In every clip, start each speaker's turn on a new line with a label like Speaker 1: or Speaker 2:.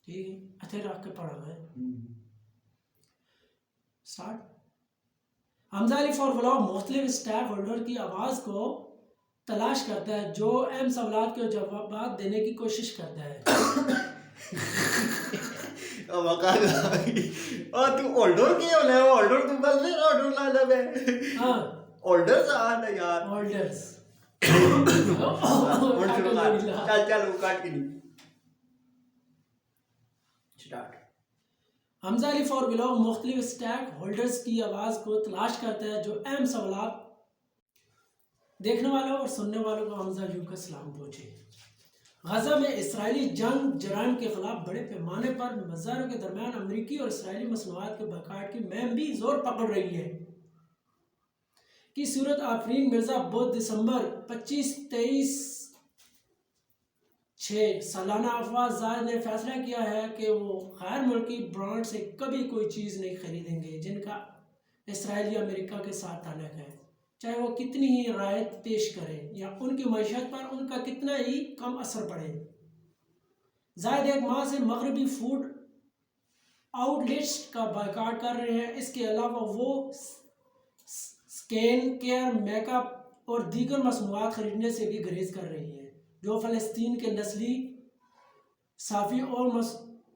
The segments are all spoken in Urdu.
Speaker 1: ٹھیک ہے، ہتھے رکھ کے پڑھا ہے start. Hamza Ali for vlog مختلف اسٹیک ہولڈر کی آواز کو تلاش کرتا ہے جو اہم سوالات کے جوابات دینے کی کوشش کرتا ہے.
Speaker 2: اور تو اولڈر کی ہونا ہے، اولڈر تو بس پھر اولڈر لا لے بے.
Speaker 1: ہاں
Speaker 2: اولڈر آن ہے یار.
Speaker 1: ہولڈرز.
Speaker 2: چل چل وہ کٹ کی نہیں. Start.
Speaker 1: Hamza Ali for vlog مختلف اسٹیک ہولڈرز کی آواز کو تلاش کرتا ہے جو اہم سوالات دیکھنے والوں اور سننے والوں کو حمزہ ایوب کا سلام پہنچے. غزہ میں اسرائیلی جنگ جرائم کے خلاف بڑے پیمانے پر مظاہروں کے درمیان امریکی اور اسرائیلی مصنوعات کے بائیکاٹ کی مہم بھی زور پکڑ رہی ہے. کی صورت آفرین مرزا بدھ دسمبر 25-23/6 سالانہ افواج زاد نے فیصلہ کیا ہے کہ وہ غیر ملکی برانڈ سے کبھی کوئی چیز نہیں خریدیں گے جن کا اسرائیل یا امریکہ کے ساتھ تعلق ہے، چاہے وہ کتنی ہی رعایت پیش کریں یا ان کی معیشت پر ان کا کتنا ہی کم اثر پڑے. زائد ایک ماہ سے مغربی فوڈ آؤٹ لیٹس کا بائیکاٹ کر رہے ہیں. اس کے علاوہ وہ سکین کیئر، میک اپ اور دیگر مصنوعات خریدنے سے بھی گریز کر رہی ہیں جو فلسطین کے نسلی صافی اور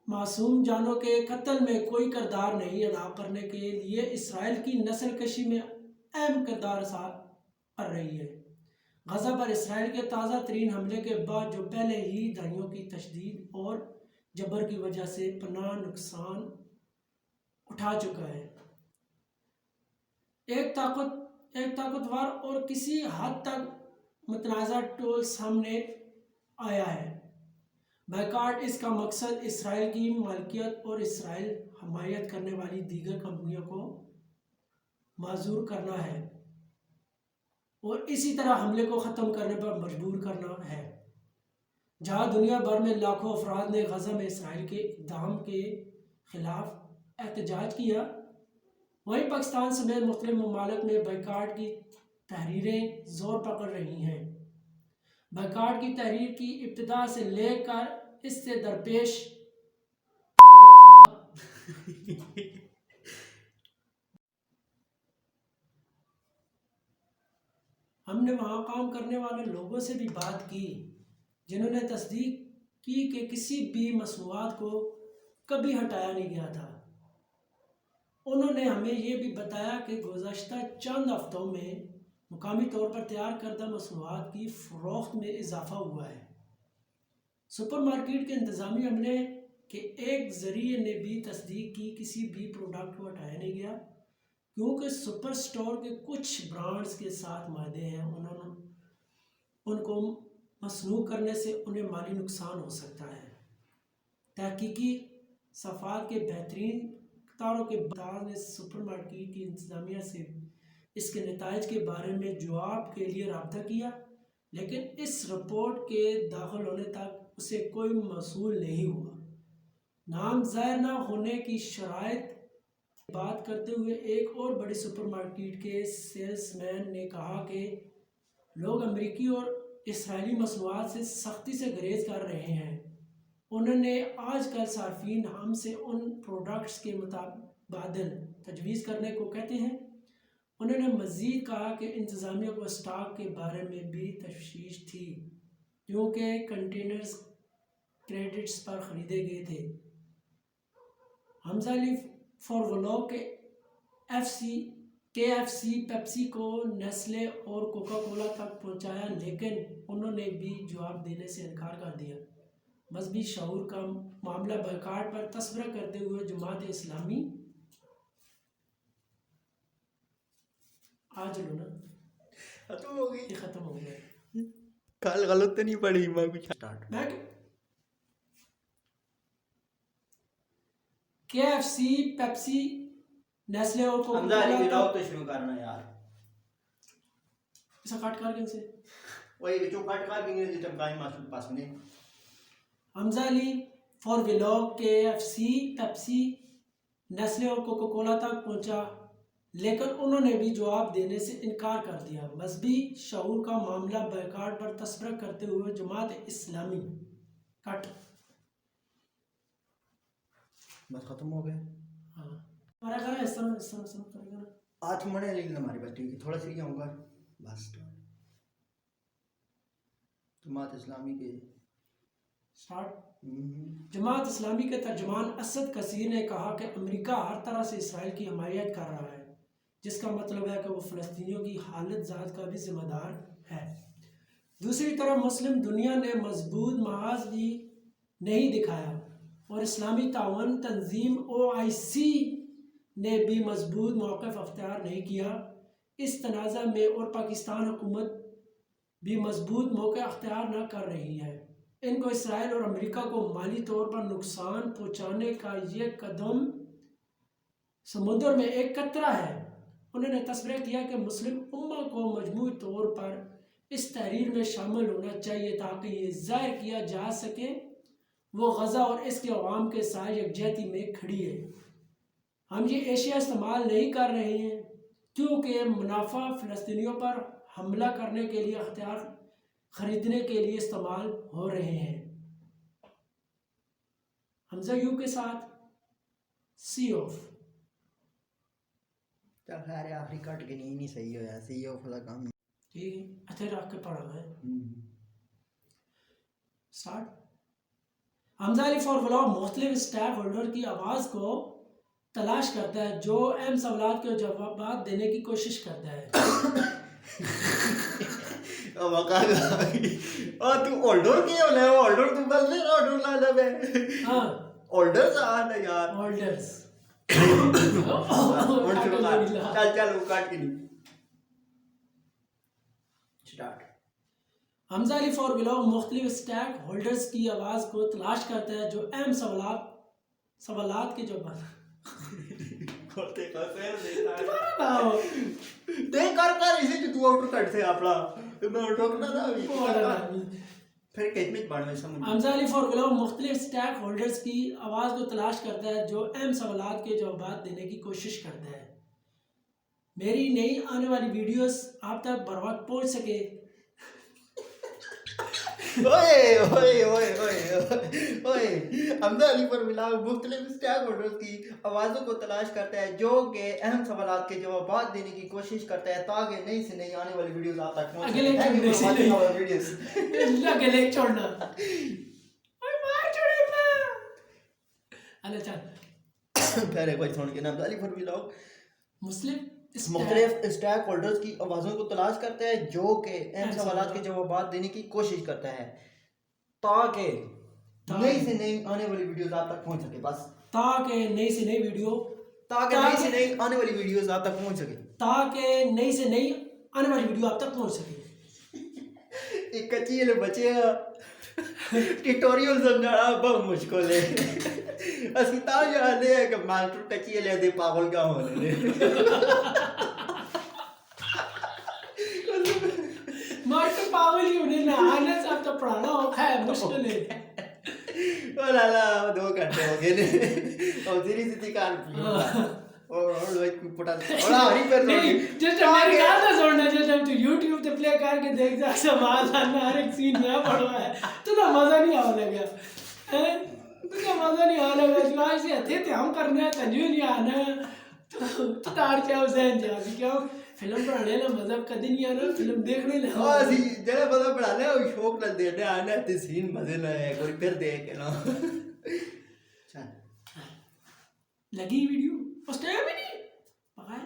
Speaker 1: معصوم جانوں کے قتل میں کوئی کردار نہیں ادا کرنے کے لیے اسرائیل کی نسل کشی میں اہم کردار ادا کر رہی ہے. غزہ پر اسرائیل کے تازہ ترین حملے کے بعد جو پہلے ہی دہائیوں کی تشدد اور جبر کی وجہ سے پناہ نقصان اٹھا چکا ہے، ایک طاقتور اور کسی حد تک متنازع ٹول سامنے آیا ہے. بائیکاٹ اس کا مقصد اسرائیل کی مالکیت اور اسرائیل حمایت کرنے والی دیگر کمپنیوں کو معذور کرنا ہے اور اسی طرح حملے کو ختم کرنے پر مجبور کرنا ہے. جہاں دنیا بھر میں لاکھوں افراد نے غزہ میں اسرائیل کے اقدام کے خلاف احتجاج کیا، وہیں پاکستان سمیت مختلف ممالک میں بائیکاٹ کی تحریریں زور پکڑ رہی ہیں. بائیکاٹ کی تحریر کی ابتدا سے لے کر اس سے درپیش ہم نے وہاں کام کرنے والے لوگوں سے بھی بات کی جنہوں نے تصدیق کی کہ کسی بھی مصنوعات کو کبھی ہٹایا نہیں گیا تھا. انہوں نے ہمیں یہ بھی بتایا کہ گزشتہ چند ہفتوں میں مقامی طور پر تیار کردہ مصنوعات کی فروخت میں اضافہ ہوا ہے. سپر مارکیٹ کے انتظامی عملے کے ایک ذریعے نے بھی تصدیق کی کسی بھی پروڈکٹ کو ہٹایا نہیں گیا کیونکہ سپر سٹور کے کچھ برانڈز کے ساتھ معاہدے ہیں. ان کو مسنوع کرنے سے انہیں مالی نقصان ہو سکتا ہے. تحقیقی صفحات کے بہترین اختاروں کے بعد نے سپر مارکیٹ کی انتظامیہ سے اس کے نتائج کے بارے میں جواب کے لیے رابطہ کیا، لیکن اس رپورٹ کے داخل ہونے تک اسے کوئی موصول نہیں ہوا. نام ظاہر نہ ہونے کی شرائط بات کرتے ہوئے ایک اور بڑی سپر مارکیٹ کے سیلز مین نے کہا کہ لوگ امریکی اور اسرائیلی مصنوعات سے سختی سے گریز کر رہے ہیں. انہوں نے آج کل صارفین ہم سے ان پروڈکٹس کے متبادل تجویز کرنے کو کہتے ہیں. انہوں نے مزید کہا کہ انتظامیہ کو اسٹاک کے بارے میں بھی تشویش تھی کیونکہ کنٹینرز کریڈٹس پر خریدے گئے تھے. حمزہ علی فار ولاگ کے KFC پیپسی کو نیسلے اور کوکا کولا تک پہنچایا لیکن انہوں نے بھی جواب دینے سے انکار کر دیا. مذہبی شعور کا معاملہ بائیکاٹ پر تبصرہ کرتے ہوئے جماعت اسلامی ختم ہو گئی.
Speaker 2: کل غلط تو نہیں پڑی میں کچھ.
Speaker 1: KFC پیپسی نیسلے اور کوکا
Speaker 2: حمزہ علی
Speaker 1: کولا
Speaker 2: ولاگ تو شروع کرنا یار.
Speaker 1: اسے کٹ کر کے سے
Speaker 2: وہی جو کٹ کر کے نہیں جب ٹائم پاس نہیں.
Speaker 1: Hamza Ali for vlog KFC Pepsi Nestle اور کوکا کولا تک پہنچا لیکن انہوں نے بھی جواب دینے سے انکار کر دیا. مذہبی شعور کا معاملہ بائیکاٹ پر تبصرہ کرتے ہوئے جماعت اسلامی
Speaker 2: بس ختم ہو گیا.
Speaker 1: ہاں ہمارا گھر ہے اس طرح کرے گا نا.
Speaker 2: 8 منٹ ہے لیکن ہماری بات ٹھیک ہے, تھوڑا سا ہوں گا بس. جماعت اسلامی کے
Speaker 1: اسٹارٹ. جماعت اسلامی کے ترجمان اسد کثیر نے کہا کہ امریکہ ہر طرح سے اسرائیل کی حمایت کر رہا ہے, جس کا مطلب ہے کہ وہ فلسطینیوں کی حالت ذات کا بھی ذمہ دار ہے. دوسری طرف مسلم دنیا نے مضبوط محاذ بھی نہیں دکھایا اور اسلامی تعاون تنظیم OIC نے بھی مضبوط موقف اختیار نہیں کیا اس تنازع میں, اور پاکستان حکومت بھی مضبوط موقع اختیار نہ کر رہی ہے. ان کو اسرائیل اور امریکہ کو مالی طور پر نقصان پہنچانے کا یہ قدم سمندر میں ایک قطرہ ہے. انہوں نے تذکرہ کیا کہ مسلم امہ کو مجموعی طور پر اس تحریر میں شامل ہونا چاہیے تاکہ یہ ظاہر کیا جا سکے وہ غزہ اور اس کے عوام کے ساتھ یکجہتی میں کھڑی ہے. ہم یہ اشیاء استعمال نہیں کر رہے ہیں کیونکہ منافع فلسطینیوں پر حملہ کرنے کے لیے ہتھیار خریدنے کے لیے استعمال ہو رہے ہیں. حمزہ یو کے ساتھ سی آف.
Speaker 2: چل خیر ہے, آخری کٹ کے نہیں صحیح ہوا, سی آف والا کام
Speaker 1: ٹھیک ہے, اچھے رکھ کے پڑھا ہے. Start. Hamza Ali for vlog مختلف اسٹیک ہولڈر کی آواز کو تلاش کرتا ہے جو اہم سوالات کے جوابات دینے کی کوشش کرتا ہے.
Speaker 2: تو اولڈر کی ہو لے, اولڈر تو بس پھر اولڈر لا لے بے.
Speaker 1: ہاں
Speaker 2: اولڈر سے آنا یار,
Speaker 1: ہولڈرز.
Speaker 2: چل چل وہ کاٹ کے نہیں. Start.
Speaker 1: Hamza Ali for vlog مختلف اسٹیک ہولڈرز کی آواز کو تلاش کرتا ہے جو اہم سوالات کے جوابات
Speaker 2: کرتے کر پھر دیتا ہے
Speaker 1: نہ ہو.
Speaker 2: دیکھ کر اسی جو تو آؤٹر کٹ سے اپنا میں ٹوکنا تھا ابھی پھر کتنے پڑھ میں سمجھ.
Speaker 1: حمزہ علی فار ولاگ مختلف اسٹیک ہولڈرز کی آواز کو تلاش کرتا ہے جو اہم سوالات کے جوابات دینے کی کوشش کرتا ہے. میری نئی آنے والی ویڈیوز آپ تک بر وقت پہنچ سکے.
Speaker 2: اوئے اوئے اوئے اوئے اوئے. حمزہ علی پر ولاگ مختلف اسٹیک ہولڈرز کی آوازوں کو تلاش کرتا ہے جو کہ اہم سوالات کے جوابات دینے کی کوشش کرتا ہے تاکہ نئی سے نئی آنے والی ویڈیوز آپ تک پہنچ سکیں.
Speaker 1: اگلے چھوڑنا مار چھوڑے اللہ چل
Speaker 2: پھر ایک بار سن کے حمزہ علی پر ولاگ
Speaker 1: مسلم
Speaker 2: مختلف اسٹیک ہولڈرز کی آوازوں کو تلاش کرتا ہے جو کہ اہم سوالات کے جوابات دینے کی کوشش کرتا ہے تاکہ نئی سے نئی آنے والی ویڈیوز آپ تک پہنچ سکے. بس
Speaker 1: تاکہ نئی سے نئی ویڈیو
Speaker 2: تاکہ نئی سے نئی آنے والی ویڈیوز آپ تک پہنچ سکے.
Speaker 1: تاکہ نئی سے نئی آنے والی ویڈیو آپ تک پہنچ سکے.
Speaker 2: ایک کچی لے بچے ٹیٹوریل سمجھانا بہت مشکل ہے. اسی تا جانے ہے کہ ماسٹر کچی لے دے پاگل کا ہونے
Speaker 1: ماسٹر پاگل ہی ہونے نہ آنے سے آپ تو پڑھانا ہوتا ہے مشکل ہے.
Speaker 2: لالا 2 گھنٹے ہو گئے نے اور سیری سی کار اور پٹا اور ہری پر
Speaker 1: نہیں جس میرے گانا سننا جب تو یوٹیوب تے پلے کر کے دیکھ جا سماج آنا ہر ایک سین میں پڑھوا ہے تو نہ مزہ نہیں آنے لگا ہے تو مزہ نہیں آنے لگا جو آج سے تھے ہم کرنے ہیں تنجو نہیں آنا تو تار چاہو سہن جا بھی کیا فلم پڑھانے نا مزہ کدی نہیں آنا فلم دیکھنے لے
Speaker 2: ہاں سی جڑا مزہ پڑھانے اور شوق نہ دینے آنا تے سین مزے نہ ہے کوئی پھر دیکھ کے نا چل
Speaker 1: لگی ویڈیو اس ٹائم بھی نہیں بغیر.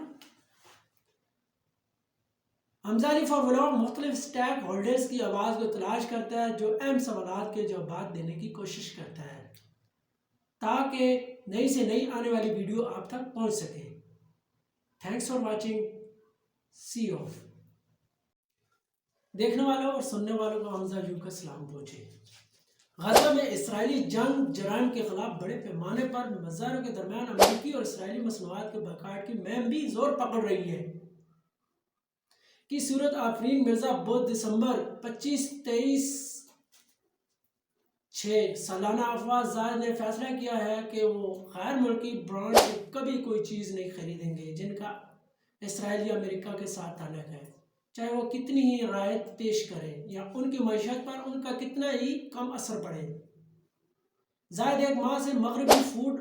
Speaker 1: حمزہ علی فار ولاگ مختلف اسٹیک ہولڈرز کی آواز کو تلاش کرتا ہے جو اہم سوالات کے جوابات دینے کی کوشش کرتا ہے تاکہ نئی سے نئی آنے والی ویڈیو آپ تک پہنچ سکے. Thanks for watching. See off. دیکھنے والوں اور سننے والوں کو حمزہ یو کا سلام پہنچے. غزہ میں اسرائیلی جنگ جرائم کے خلاف بڑے پیمانے پر مظاہروں کے درمیان امریکی اور اسرائیلی مصنوعات کے بائیکاٹ کی مہم بھی زور پکڑ رہی ہے. کی صورت آفرین مرزا بدھ دسمبر 25-23 سالانہ افواج زاد نے فیصلہ کیا ہے کہ وہ غیر ملکی برانڈ سے کبھی کوئی چیز نہیں خریدیں گے جن کا اسرائیل یا امریکہ کے ساتھ تعلق ہے, چاہے وہ کتنی ہی رعایت پیش کریں یا ان کی معیشت پر ان کا کتنا ہی کم اثر پڑے. زائد 1 ماہ سے مغربی فوڈ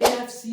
Speaker 1: KFC,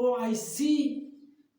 Speaker 1: OIC